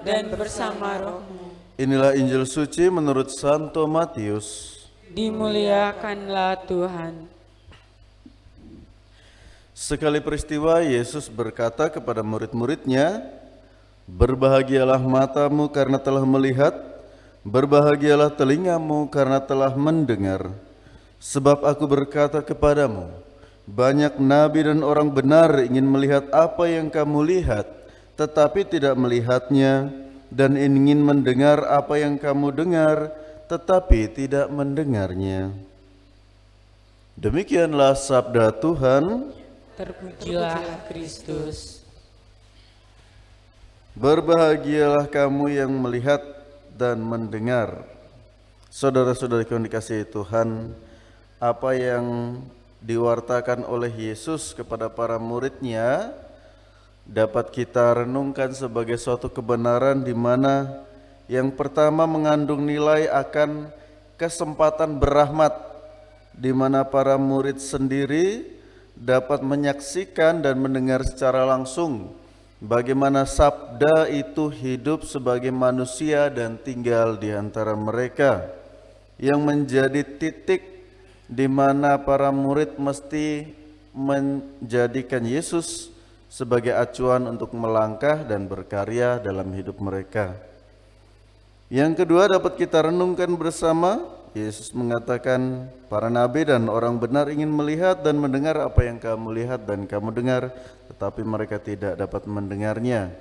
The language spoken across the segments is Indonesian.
dan bersama rohmu. Inilah Injil suci menurut Santo Matius. Dimuliakanlah Tuhan. Sekali peristiwa Yesus berkata kepada murid-muridnya, "Berbahagialah matamu karena telah melihat, berbahagialah telingamu karena telah mendengar. Sebab aku berkata kepadamu, banyak nabi dan orang benar ingin melihat apa yang kamu lihat, tetapi tidak melihatnya, dan ingin mendengar apa yang kamu dengar, tetapi tidak mendengarnya." Demikianlah sabda Tuhan. Terpujilah Kristus. Berbahagialah kamu yang melihat dan mendengar. Saudara-saudariku yang dikasihi Tuhan, apa yang diwartakan oleh Yesus kepada para muridnya dapat kita renungkan sebagai suatu kebenaran di mana yang pertama mengandung nilai akan kesempatan berrahmat, di mana para murid sendiri dapat menyaksikan dan mendengar secara langsung bagaimana sabda itu hidup sebagai manusia dan tinggal di antara mereka, yang menjadi titik di mana para murid mesti menjadikan Yesus sebagai acuan untuk melangkah dan berkarya dalam hidup mereka. Yang kedua dapat kita renungkan bersama, Yesus mengatakan, para nabi dan orang benar ingin melihat dan mendengar apa yang kamu lihat dan kamu dengar, tetapi mereka tidak dapat mendengarnya.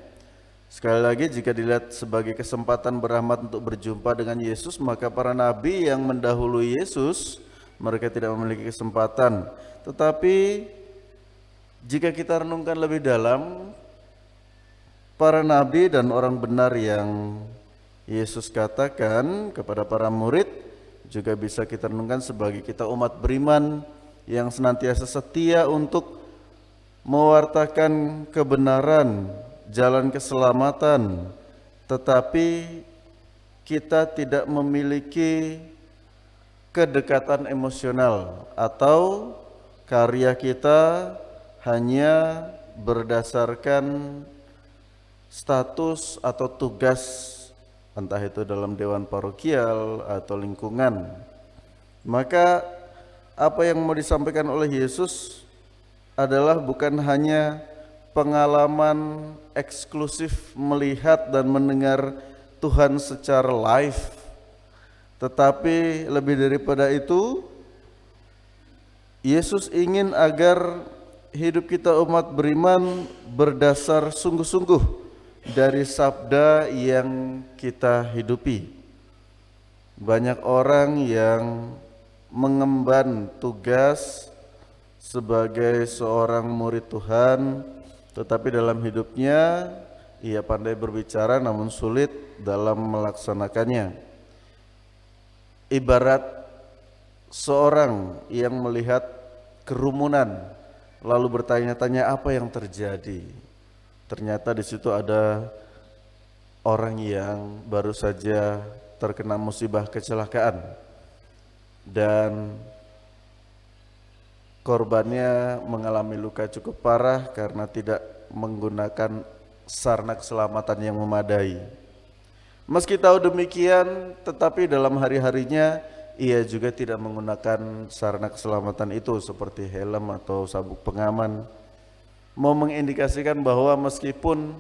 Sekali lagi, jika dilihat sebagai kesempatan berahmat untuk berjumpa dengan Yesus, maka para nabi yang mendahului Yesus, mereka tidak memiliki kesempatan. Tetapi jika kita renungkan lebih dalam, para nabi dan orang benar yang Yesus katakan kepada para murid juga bisa kita renungkan sebagai kita umat beriman yang senantiasa setia untuk mewartakan kebenaran, jalan keselamatan, tetapi kita tidak memiliki kedekatan emosional atau karya kita hanya berdasarkan status atau tugas, entah itu dalam dewan parokial atau lingkungan. Maka apa yang mau disampaikan oleh Yesus adalah bukan hanya pengalaman eksklusif melihat dan mendengar Tuhan secara live, tetapi lebih daripada itu, Yesus ingin agar hidup kita umat beriman berdasar sungguh-sungguh dari sabda yang kita hidupi. Banyak orang yang mengemban tugas sebagai seorang murid Tuhan, tetapi dalam hidupnya ia pandai berbicara namun sulit dalam melaksanakannya. Ibarat seorang yang melihat kerumunan lalu bertanya-tanya apa yang terjadi. Ternyata di situ ada orang yang baru saja terkena musibah kecelakaan dan korbannya mengalami luka cukup parah karena tidak menggunakan sarana keselamatan yang memadai. Meski tahu demikian, tetapi dalam hari-harinya ia juga tidak menggunakan sarana keselamatan itu seperti helm atau sabuk pengaman. Mau mengindikasikan bahwa meskipun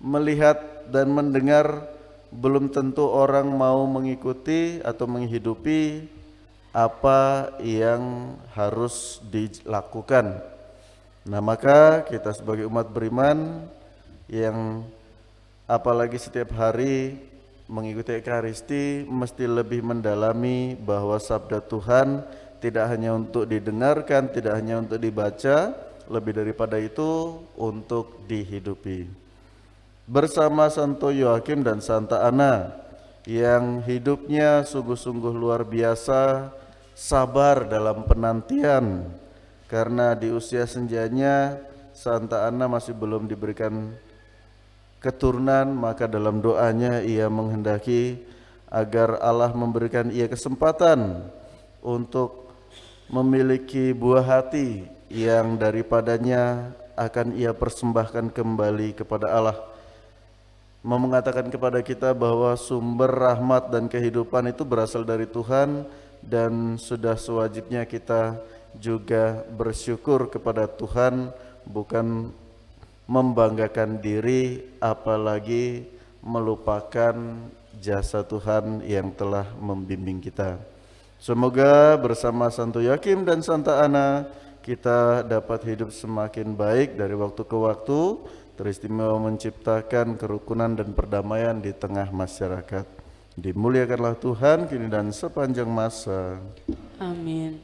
melihat dan mendengar, belum tentu orang mau mengikuti atau menghidupi apa yang harus dilakukan. Nah, maka kita sebagai umat beriman yang apalagi setiap hari mengikuti Ekaristi mesti lebih mendalami bahwa sabda Tuhan tidak hanya untuk didengarkan, tidak hanya untuk dibaca, lebih daripada itu untuk dihidupi. Bersama Santo Yoakim dan Santa Ana yang hidupnya sungguh-sungguh luar biasa, sabar dalam penantian, karena di usia senjanya Santa Ana masih belum diberikan keturunan, maka dalam doanya ia menghendaki agar Allah memberikan ia kesempatan untuk memiliki buah hati yang daripadanya akan ia persembahkan kembali kepada Allah. mau mengatakan kepada kita bahwa sumber rahmat dan kehidupan itu berasal dari Tuhan, dan sudah sewajibnya kita juga bersyukur kepada Tuhan, bukan membanggakan diri apalagi melupakan jasa Tuhan yang telah membimbing kita. Semoga bersama Santo Yoakim dan Santa Ana kita dapat hidup semakin baik dari waktu ke waktu, teristimewa menciptakan kerukunan dan perdamaian di tengah masyarakat. Dimuliakanlah Tuhan kini dan sepanjang masa. Amin.